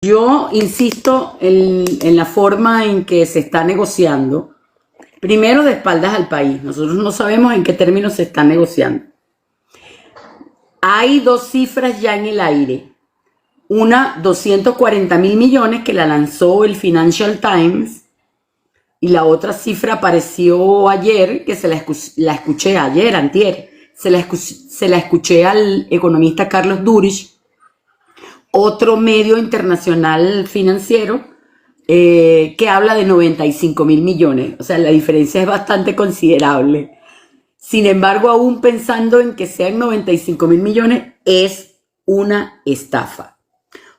Yo insisto en la forma en que se está negociando. Primero, de espaldas al país. Nosotros no sabemos en qué términos se está negociando. Hay dos cifras ya en el aire. Una, 240.000 millones, que la lanzó el Financial Times. Y la otra cifra apareció ayer, que la escuché ayer, antier. Se la escuché al economista Carlos Durich, otro medio internacional financiero, que habla de 95.000 millones. O sea, la diferencia es bastante considerable. Sin embargo, aún pensando en que sean 95.000 millones, es una estafa.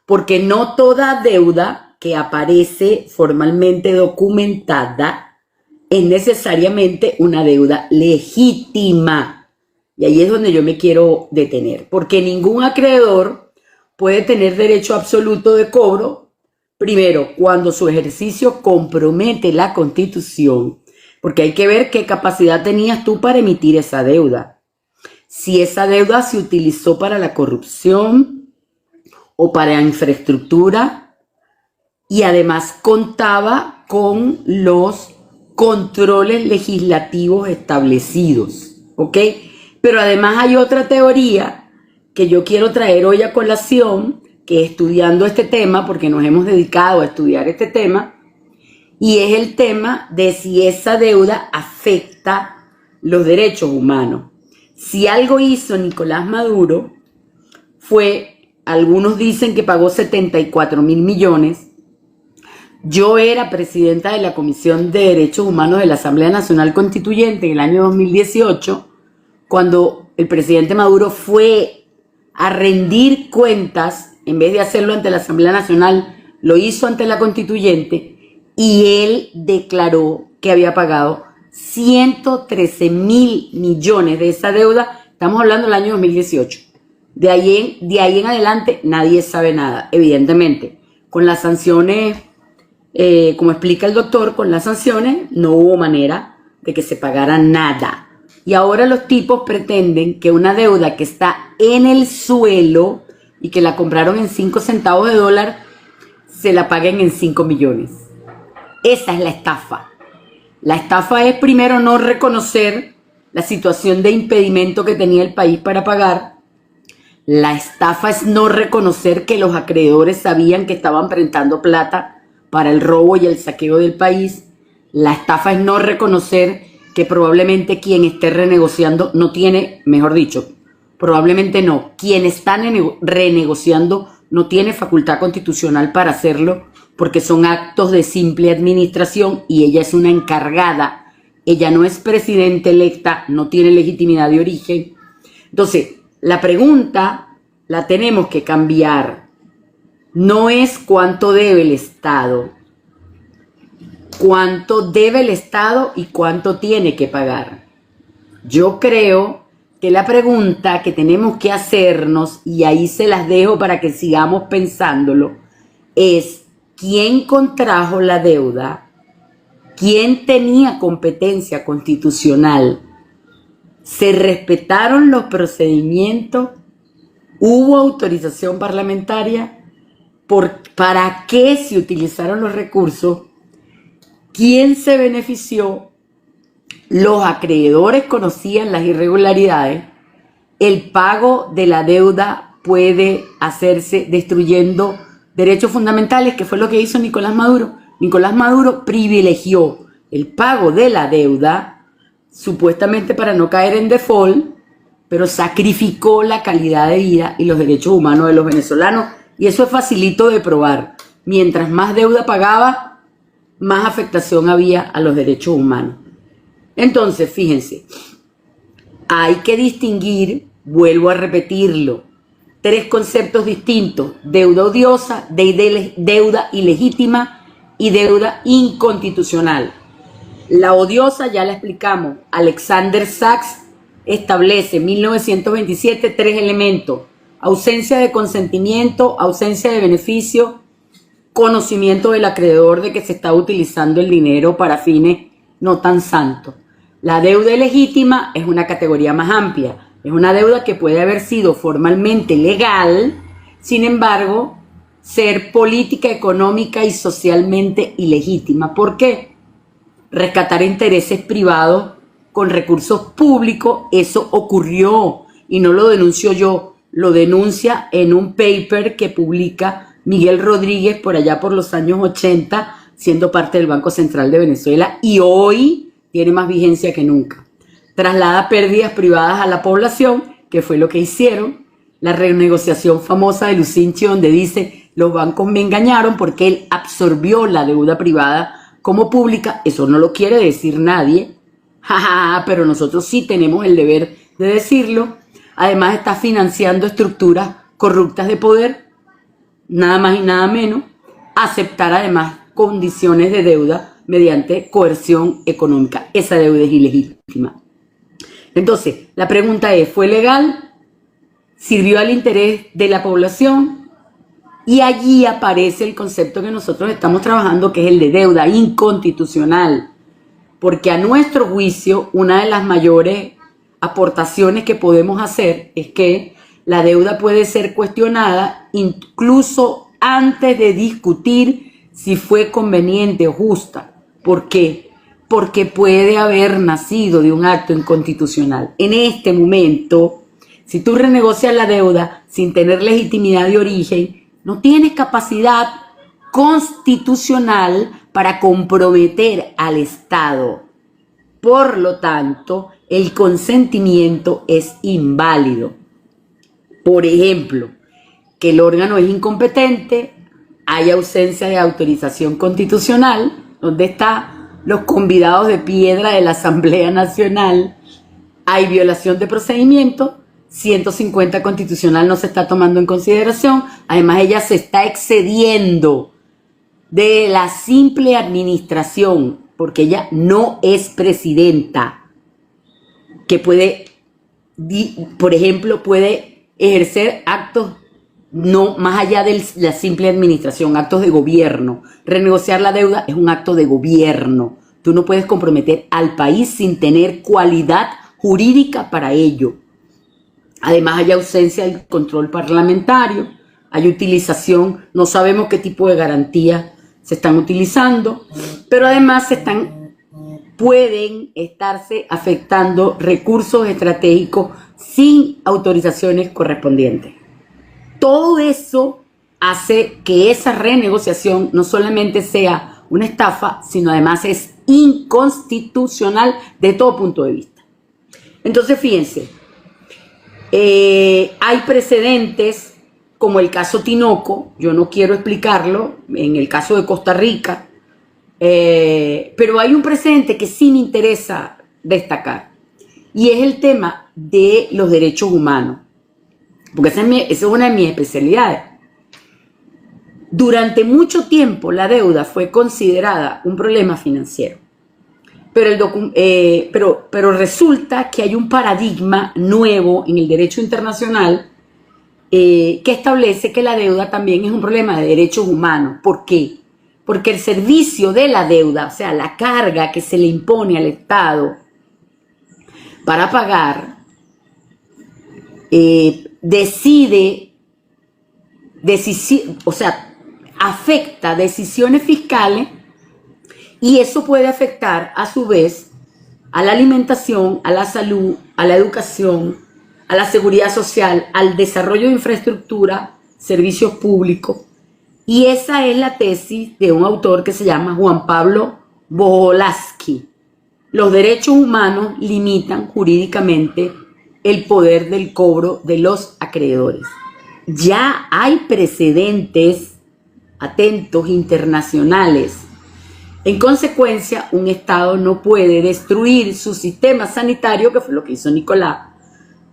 Porque no toda deuda que aparece formalmente documentada es necesariamente una deuda legítima. Y ahí es donde yo me quiero detener. Porque ningún acreedor puede tener derecho absoluto de cobro, primero, cuando su ejercicio compromete la Constitución, porque hay que ver qué capacidad tenías tú para emitir esa deuda. Si esa deuda se utilizó para la corrupción o para infraestructura, y además contaba con los controles legislativos establecidos, ¿ok? Pero además hay otra teoría que yo quiero traer hoy a colación, que estudiando este tema, porque nos hemos dedicado a estudiar este tema, y es el tema de si esa deuda afecta los derechos humanos. Si algo hizo Nicolás Maduro fue, algunos dicen que pagó 74.000 millones. Yo era presidenta de la Comisión de Derechos Humanos de la Asamblea Nacional Constituyente en el año 2018, cuando el presidente Maduro fue a rendir cuentas. En vez de hacerlo ante la Asamblea Nacional, lo hizo ante la Constituyente, y él declaró que había pagado 113.000 millones de esa deuda. Estamos hablando del año 2018. De ahí en adelante nadie sabe nada. Evidentemente, con las sanciones, como explica el doctor, con las sanciones no hubo manera de que se pagara nada. Y ahora los tipos pretenden que una deuda que está en el suelo y que la compraron en 5 centavos de dólar, se la paguen en 5 millones. Esa es la estafa. La estafa es, primero, no reconocer la situación de impedimento que tenía el país para pagar. La estafa es no reconocer que los acreedores sabían que estaban prestando plata para el robo y el saqueo del país. La estafa es no reconocer que probablemente quien esté renegociando no tiene, mejor dicho, probablemente no, quien está renegociando no tiene facultad constitucional para hacerlo, porque son actos de simple administración y ella es una encargada. Ella no es presidenta electa, no tiene legitimidad de origen. Entonces, la pregunta la tenemos que cambiar. No es cuánto debe el Estado, cuánto debe el Estado y cuánto tiene que pagar. Yo creo que la pregunta que tenemos que hacernos, y ahí se las dejo para que sigamos pensándolo, es ¿quién contrajo la deuda? ¿Quién tenía competencia constitucional? ¿Se respetaron los procedimientos? ¿Hubo autorización parlamentaria? ¿Para qué se utilizaron los recursos? ¿Quién se benefició? Los acreedores conocían las irregularidades. El pago de la deuda puede hacerse destruyendo derechos fundamentales, que fue lo que hizo Nicolás Maduro. Nicolás Maduro privilegió el pago de la deuda, supuestamente para no caer en default, pero sacrificó la calidad de vida y los derechos humanos de los venezolanos. Y eso es facilito de probar. Mientras más deuda pagaba, más afectación había a los derechos humanos. Entonces, fíjense, hay que distinguir, vuelvo a repetirlo, 3 conceptos distintos: deuda odiosa, deuda ilegítima y deuda inconstitucional. La odiosa ya la explicamos. Alexander Sachs establece en 1927 3 elementos: ausencia de consentimiento, ausencia de beneficio, conocimiento del acreedor de que se está utilizando el dinero para fines no tan santos. La deuda ilegítima es una categoría más amplia. Es una deuda que puede haber sido formalmente legal, sin embargo, ser política, económica y socialmente ilegítima. ¿Por qué? Rescatar intereses privados con recursos públicos, eso ocurrió y no lo denuncio yo, lo denuncia en un paper que publica Miguel Rodríguez por allá por los años 80, siendo parte del Banco Central de Venezuela, y hoy tiene más vigencia que nunca. Traslada pérdidas privadas a la población, que fue lo que hicieron. La renegociación famosa de Lucinchi, donde dice, los bancos me engañaron porque él absorbió la deuda privada como pública. Eso no lo quiere decir nadie, pero nosotros sí tenemos el deber de decirlo. Además está financiando estructuras corruptas de poder, nada más y nada menos. Aceptar además condiciones de deuda mediante coerción económica. Esa deuda es ilegítima. Entonces, la pregunta es, ¿fue legal? ¿Sirvió al interés de la población? Y allí aparece el concepto que nosotros estamos trabajando, que es el de deuda inconstitucional. Porque a nuestro juicio, una de las mayores aportaciones que podemos hacer es que la deuda puede ser cuestionada incluso antes de discutir si fue conveniente o justa. ¿Por qué? Porque puede haber nacido de un acto inconstitucional. En este momento, si tú renegocias la deuda sin tener legitimidad de origen, no tienes capacidad constitucional para comprometer al Estado. Por lo tanto, el consentimiento es inválido. Por ejemplo, que el órgano es incompetente, hay ausencia de autorización constitucional, donde están los convidados de piedra de la Asamblea Nacional, hay violación de procedimiento, 150 constitucional no se está tomando en consideración, además ella se está excediendo de la simple administración, porque ella no es presidenta, que puede, por ejemplo, puede ejercer actos no más allá de la simple administración, actos de gobierno. Renegociar la deuda es un acto de gobierno. Tú no puedes comprometer al país sin tener cualidad jurídica para ello. Además hay ausencia del control parlamentario, hay utilización, no sabemos qué tipo de garantías se están utilizando, pero además pueden estarse afectando recursos estratégicos sin autorizaciones correspondientes. Todo eso hace que esa renegociación no solamente sea una estafa, sino además es inconstitucional de todo punto de vista. Entonces, fíjense, hay precedentes como el caso Tinoco, yo no quiero explicarlo, en el caso de Costa Rica, pero hay un precedente que sí me interesa destacar, y es el tema de los derechos humanos, porque esa es una de mis especialidades. Durante mucho tiempo la deuda fue considerada un problema financiero, pero resulta que hay un paradigma nuevo en el derecho internacional que establece que la deuda también es un problema de derechos humanos. ¿Por qué? Porque el servicio de la deuda, o sea, la carga que se le impone al Estado para pagar, afecta decisiones fiscales, y eso puede afectar a su vez a la alimentación, a la salud, a la educación, a la seguridad social, al desarrollo de infraestructura, servicios públicos. Y esa es la tesis de un autor que se llama Juan Pablo Boholasky. Los derechos humanos limitan jurídicamente el poder del cobro de los acreedores. Ya hay precedentes, atentos, internacionales. En consecuencia, un Estado no puede destruir su sistema sanitario, que fue lo que hizo Nicolás,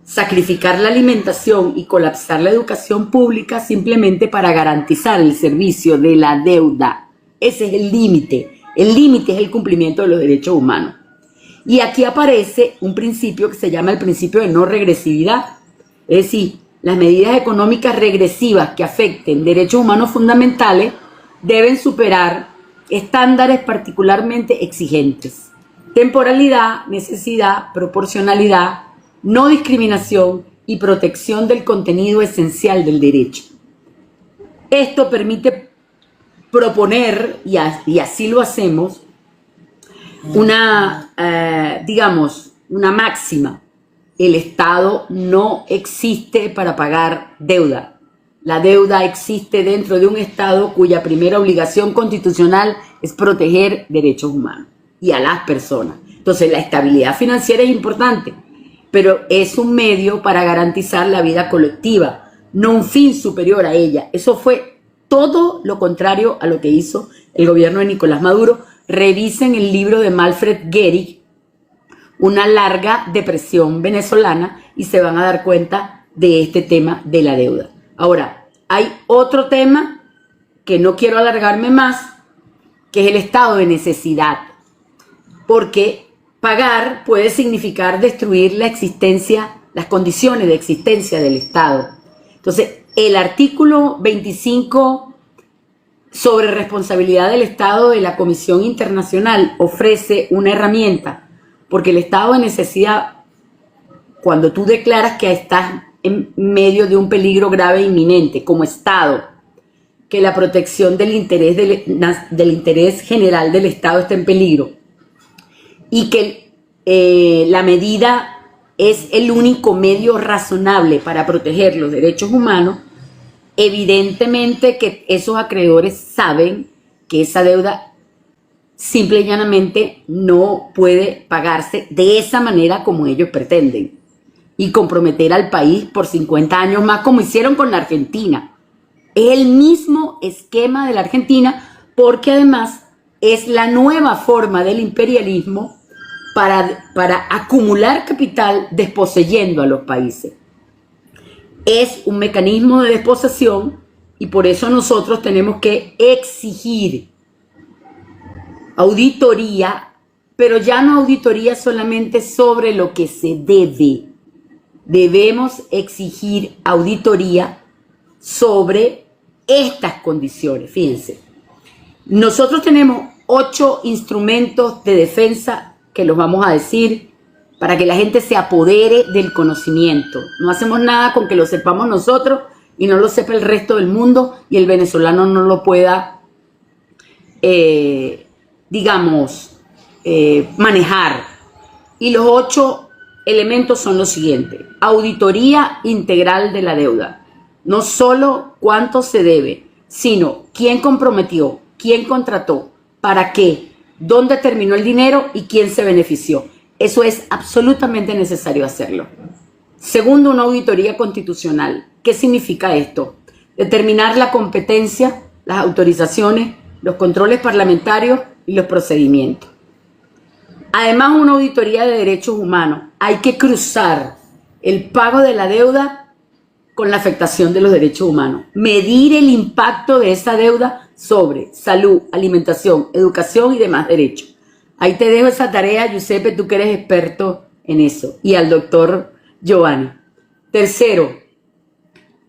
sacrificar la alimentación y colapsar la educación pública simplemente para garantizar el servicio de la deuda. Ese es el límite. El límite es el cumplimiento de los derechos humanos. Y aquí aparece un principio que se llama el principio de no regresividad. Es decir, las medidas económicas regresivas que afecten derechos humanos fundamentales deben superar estándares particularmente exigentes. Temporalidad, necesidad, proporcionalidad, no discriminación y protección del contenido esencial del derecho. Esto permite proponer, y así lo hacemos, digamos, una máxima. El Estado no existe para pagar deuda. La deuda existe dentro de un Estado cuya primera obligación constitucional es proteger derechos humanos y a las personas. Entonces, la estabilidad financiera es importante, pero es un medio para garantizar la vida colectiva, no un fin superior a ella. Eso fue todo lo contrario a lo que hizo el gobierno de Nicolás Maduro. Revisen el libro de Manfred Gehrig, Una larga depresión venezolana, y se van a dar cuenta de este tema de la deuda. Ahora, hay otro tema que no quiero alargarme más, que es el estado de necesidad, porque pagar puede significar destruir la existencia, las condiciones de existencia del Estado. Entonces, el artículo 25 sobre responsabilidad del Estado de la Comisión Internacional ofrece una herramienta, porque el estado de necesidad, cuando tú declaras que estás en medio de un peligro grave e inminente como Estado, que la protección del interés general del Estado está en peligro y que la medida es el único medio razonable para proteger los derechos humanos, evidentemente que esos acreedores saben que esa deuda simple y llanamente no puede pagarse de esa manera como ellos pretenden y comprometer al país por 50 años más, como hicieron con la Argentina. Es el mismo esquema de la Argentina, porque además es la nueva forma del imperialismo para acumular capital desposeyendo a los países. Es un mecanismo de desposesión y por eso nosotros tenemos que exigir auditoría, pero ya no auditoría solamente sobre lo que se debe. Debemos exigir auditoría sobre estas condiciones. Fíjense, nosotros tenemos 8 instrumentos de defensa que los vamos a decir para que la gente se apodere del conocimiento. No hacemos nada con que lo sepamos nosotros y no lo sepa el resto del mundo y el venezolano no lo pueda, manejar. Y los 8 elementos son los siguientes: auditoría integral de la deuda. No solo cuánto se debe, sino quién comprometió, quién contrató, para qué, dónde terminó el dinero y quién se benefició. Eso es absolutamente necesario hacerlo. Segundo, una auditoría constitucional. ¿Qué significa esto? Determinar la competencia, las autorizaciones, los controles parlamentarios y los procedimientos. Además, una auditoría de derechos humanos. Hay que cruzar el pago de la deuda con la afectación de los derechos humanos. Medir el impacto de esa deuda sobre salud, alimentación, educación y demás derechos. Ahí te dejo esa tarea, Giuseppe, tú que eres experto en eso. Y al doctor Giovanni. Tercero,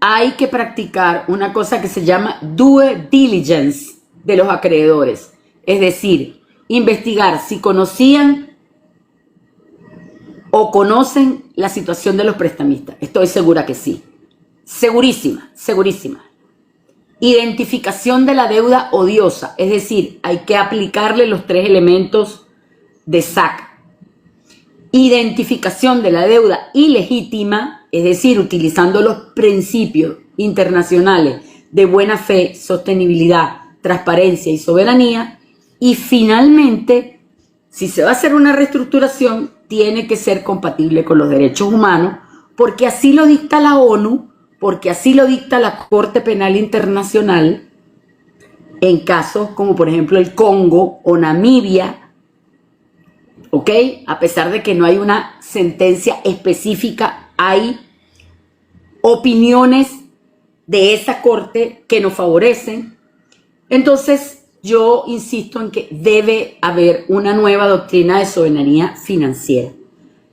hay que practicar una cosa que se llama due diligence de los acreedores. Es decir, investigar si conocían o conocen la situación de los prestamistas. Estoy segura que sí. Segurísima, segurísima. Identificación de la deuda odiosa. Es decir, hay que aplicarle los 3 elementos de SAC. Identificación de la deuda ilegítima, es decir, utilizando los principios internacionales de buena fe, sostenibilidad, transparencia y soberanía. Y finalmente, si se va a hacer una reestructuración, tiene que ser compatible con los derechos humanos, porque así lo dicta la ONU, porque así lo dicta la Corte Penal Internacional, en casos como por ejemplo el Congo o Namibia, ¿ok? A pesar de que no hay una sentencia específica, hay opiniones de esa corte que nos favorecen. Entonces, yo insisto en que debe haber una nueva doctrina de soberanía financiera.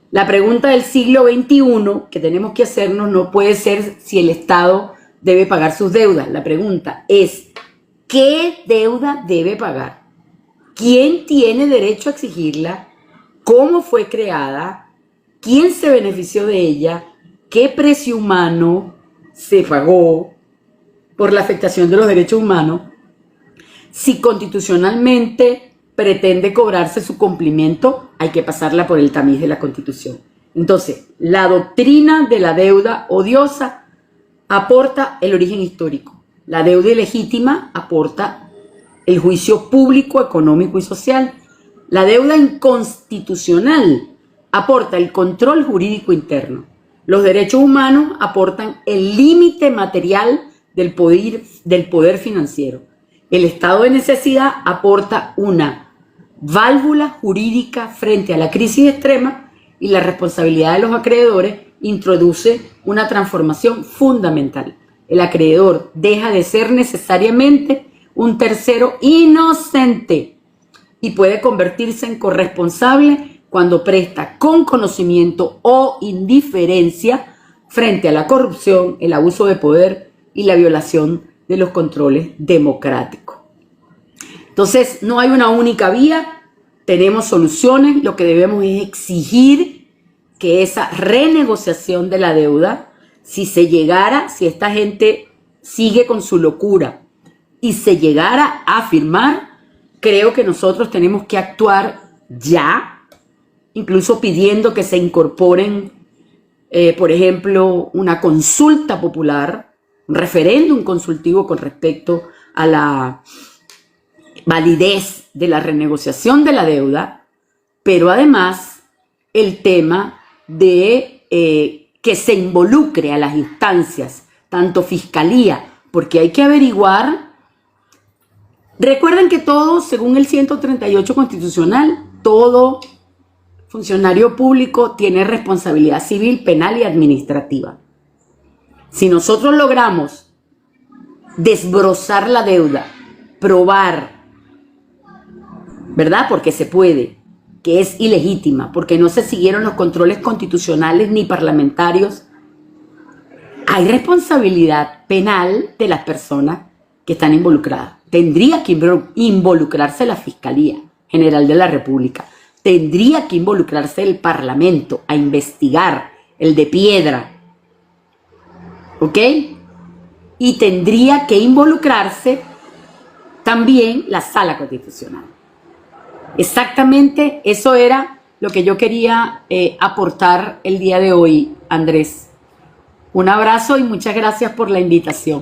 La pregunta del siglo XXI que tenemos que hacernos no puede ser si el Estado debe pagar sus deudas. La pregunta es, ¿qué deuda debe pagar? ¿Quién tiene derecho a exigirla? ¿Cómo fue creada? ¿Quién se benefició de ella? ¿Qué precio humano se pagó? por la afectación de los derechos humanos, si constitucionalmente pretende cobrarse su cumplimiento, hay que pasarla por el tamiz de la Constitución. Entonces, la doctrina de la deuda odiosa aporta el origen histórico. La deuda ilegítima aporta el juicio público, económico y social. La deuda inconstitucional aporta el control jurídico interno. Los derechos humanos aportan el límite material del poder financiero. El estado de necesidad aporta una válvula jurídica frente a la crisis extrema y la responsabilidad de los acreedores introduce una transformación fundamental. El acreedor deja de ser necesariamente un tercero inocente y puede convertirse en corresponsable cuando presta con conocimiento o indiferencia frente a la corrupción, el abuso de poder y la violación de los controles democráticos. Entonces, no hay una única vía, tenemos soluciones, lo que debemos es exigir que esa renegociación de la deuda, si esta gente sigue con su locura y se llegara a firmar, creo que nosotros tenemos que actuar ya, incluso pidiendo que se incorporen, por ejemplo, una consulta popular, un referéndum consultivo con respecto a la validez de la renegociación de la deuda, pero además el tema de que se involucre a las instancias, tanto fiscalía, porque hay que averiguar. Recuerden que todo, según el 138 constitucional, todo funcionario público tiene responsabilidad civil, penal y administrativa. Si nosotros logramos desbrozar la deuda, probar, ¿verdad? Porque se puede, que es ilegítima, porque no se siguieron los controles constitucionales ni parlamentarios, hay responsabilidad penal de las personas que están involucradas. Tendría que involucrarse la Fiscalía General de la República. Tendría que involucrarse el Parlamento a investigar el de piedra. ¿Ok? Y tendría que involucrarse también la Sala Constitucional. Exactamente eso era lo que yo quería aportar el día de hoy, Andrés. Un abrazo y muchas gracias por la invitación.